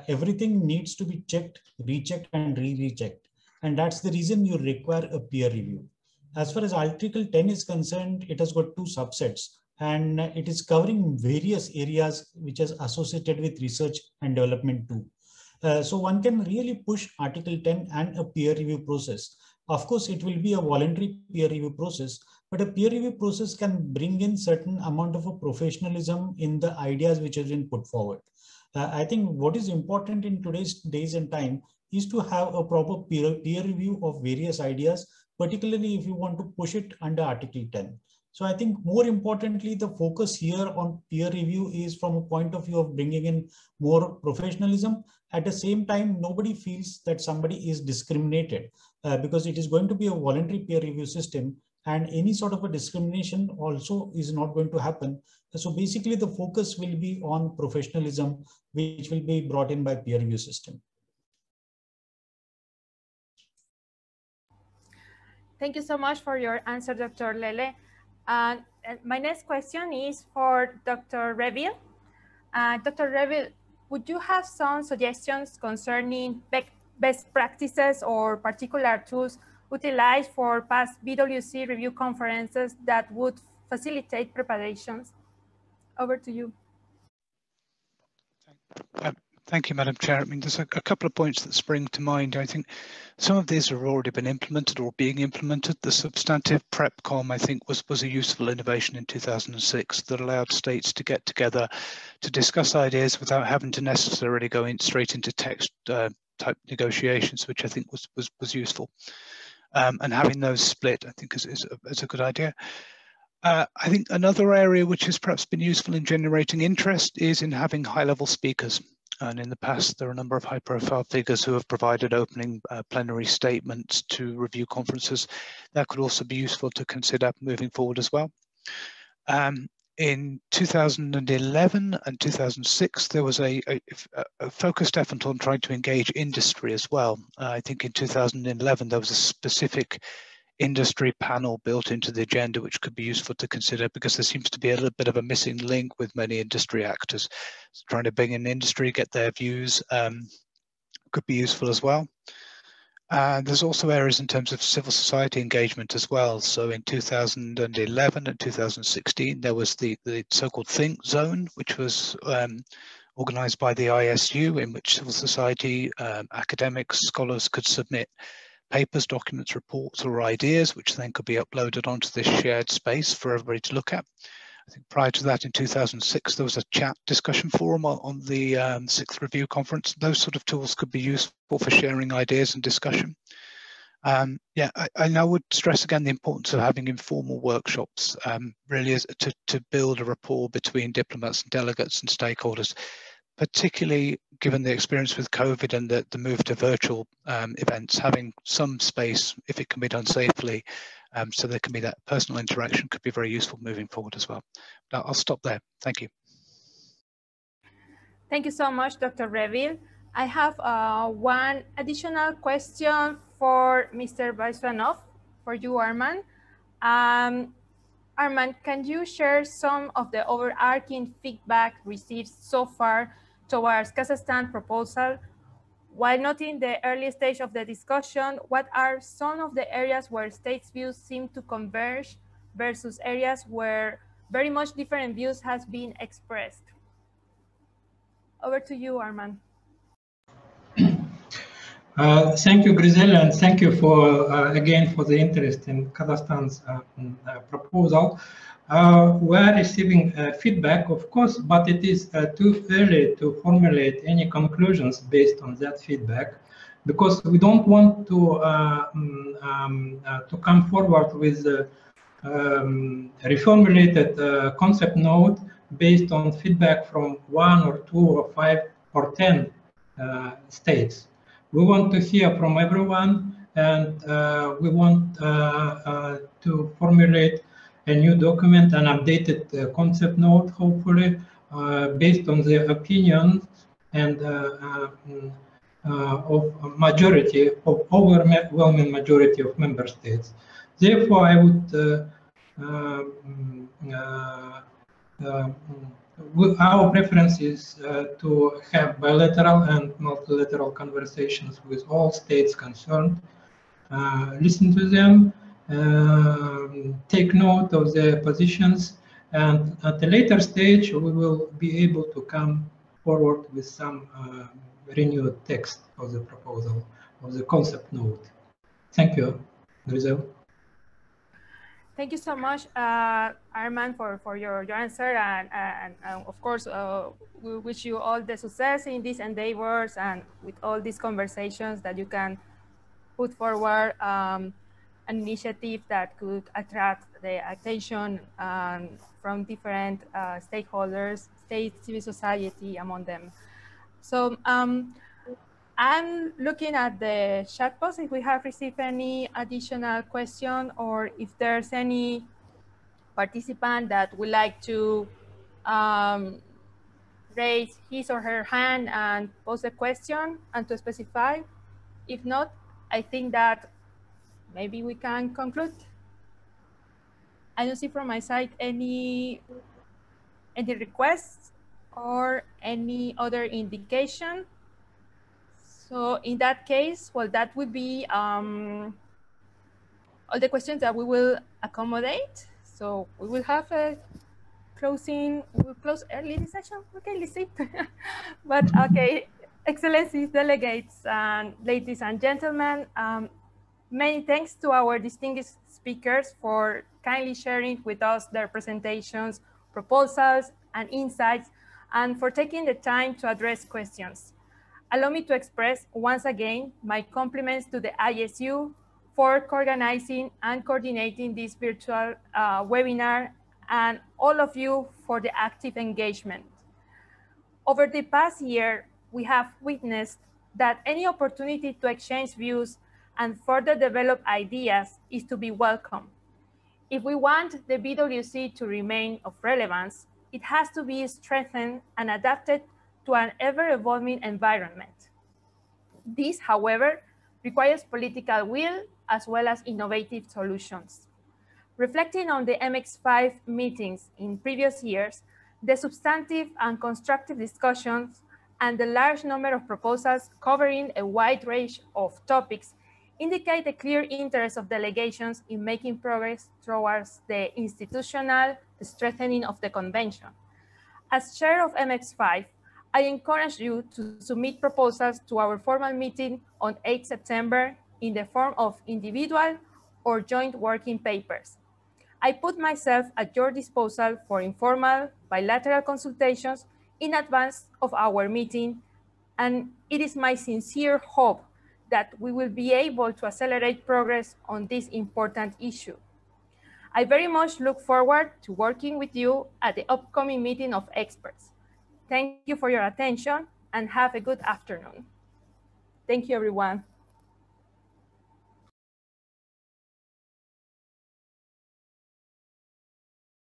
E: everything needs to be checked, rechecked, and re-rechecked. And that's the reason you require a peer review. As far as Article 10 is concerned, it has got two subsets, and it is covering various areas which is associated with research and development too. So one can really push Article 10 and a peer review process. Of course, it will be a voluntary peer review process, but a peer review process can bring in certain amount of a professionalism in the ideas which have been put forward. I think what is important in today's days and time is to have a proper peer review of various ideas, particularly if you want to push it under Article 10. So I think more importantly, the focus here on peer review is from a point of view of bringing in more professionalism. At the same time, nobody feels that somebody is discriminated because it is going to be a voluntary peer review system, and any sort of a discrimination also is not going to happen. So basically the focus will be on professionalism, which will be brought in by peer review system.
B: Thank you so much for your answer, Dr. Lele. My next question is for Dr. Reville. Dr. Reville, would you have some suggestions concerning best practices or particular tools utilized for past BWC review conferences that would facilitate preparations? Over to you.
F: Thank you, Madam Chair. I mean, there's a couple of points that spring to mind. I think some of these have already been implemented or being implemented. The substantive PrepCom, I think, was a useful innovation in 2006 that allowed states to get together to discuss ideas without having to necessarily go straight into text type negotiations, which I think was useful. And having those split, I think, is a good idea. I think another area which has perhaps been useful in generating interest is in having high-level speakers. And in the past, there are a number of high-profile figures who have provided opening plenary statements to review conferences. That could also be useful to consider moving forward as well. In 2011 and 2006, there was a focused effort on trying to engage industry as well. I think in 2011, there was a specific industry panel built into the agenda, which could be useful to consider because there seems to be a little bit of a missing link with many industry actors. So trying to bring in industry, get their views could be useful as well. There's also areas in terms of civil society engagement as well. So in 2011 and 2016, there was the so-called Think Zone, which was organized by the ISU, in which civil society, academics, scholars could submit papers, documents, reports, or ideas, which then could be uploaded onto this shared space for everybody to look at. I think prior to that, in 2006, there was a chat discussion forum on the 6th Review Conference. Those sort of tools could be useful for sharing ideas and discussion. Yeah, I now would stress again the importance of having informal workshops, really is to build a rapport between diplomats and delegates and stakeholders, particularly given the experience with COVID and the move to virtual events. Having some space, if it can be done safely, So there can be that personal interaction, could be very useful moving forward as well. But I'll stop there. Thank you.
B: Thank you so much, Dr. Reville. I have one additional question for Mr. Vaisvanov, for you, Arman. Arman, can you share some of the overarching feedback received so far towards Kazakhstan proposal? While not in the early stage of the discussion, what are some of the areas where states' views seem to converge versus areas where very much different views has been expressed? Over to you, Arman.
D: Thank you, Grisel, and thank you for again for the interest in Kazakhstan's proposal. We are receiving feedback, of course, but it is too early to formulate any conclusions based on that feedback, because we don't want to come forward with reformulated concept note based on feedback from 1 or 2 or 5 or 10 states. We want to hear from everyone, and we want to formulate a new document, an updated concept note, hopefully, based on the opinions and of majority, of overwhelming majority of member states. Therefore, I would our preference is to have bilateral and multilateral conversations with all states concerned, listen to them, take note of their positions, and at a later stage we will be able to come forward with some renewed text of the proposal, of the concept note. Thank you, Grisel.
B: Thank you so much, Arman, for your answer. And of course, we wish you all the success in these endeavors and with all these conversations that you can put forward an initiative that could attract the attention from different stakeholders, state, civil society among them. So I'm looking at the chat box if we have received any additional question or if there's any participant that would like to raise his or her hand and pose a question and to specify. If not, I think that maybe we can conclude. I don't see from my side any requests or any other indication. So in that case, well, that would be all the questions that we will accommodate. So we will have a closing, we'll close early this session. Okay, let's see. But okay, Excellencies, delegates, and ladies and gentlemen, many thanks to our distinguished speakers for kindly sharing with us their presentations, proposals, and insights, and for taking the time to address questions. Allow me to express once again my compliments to the ISU for organizing and coordinating this virtual webinar, and all of you for the active engagement. Over the past year, we have witnessed that any opportunity to exchange views and further develop ideas is to be welcome. If we want the BWC to remain of relevance, it has to be strengthened and adapted to an ever-evolving environment. This, however, requires political will as well as innovative solutions. Reflecting on the MX5 meetings in previous years, the substantive and constructive discussions and the large number of proposals covering a wide range of topics indicate a clear interest of delegations in making progress towards the institutional strengthening of the convention. As chair of MX5, I encourage you to submit proposals to our formal meeting on 8 September in the form of individual or joint working papers. I put myself at your disposal for informal, bilateral consultations in advance of our meeting, and it is my sincere hope that we will be able to accelerate progress on this important issue. I very much look forward to working with you at the upcoming meeting of experts. Thank you for your attention and have a good afternoon. Thank you, everyone.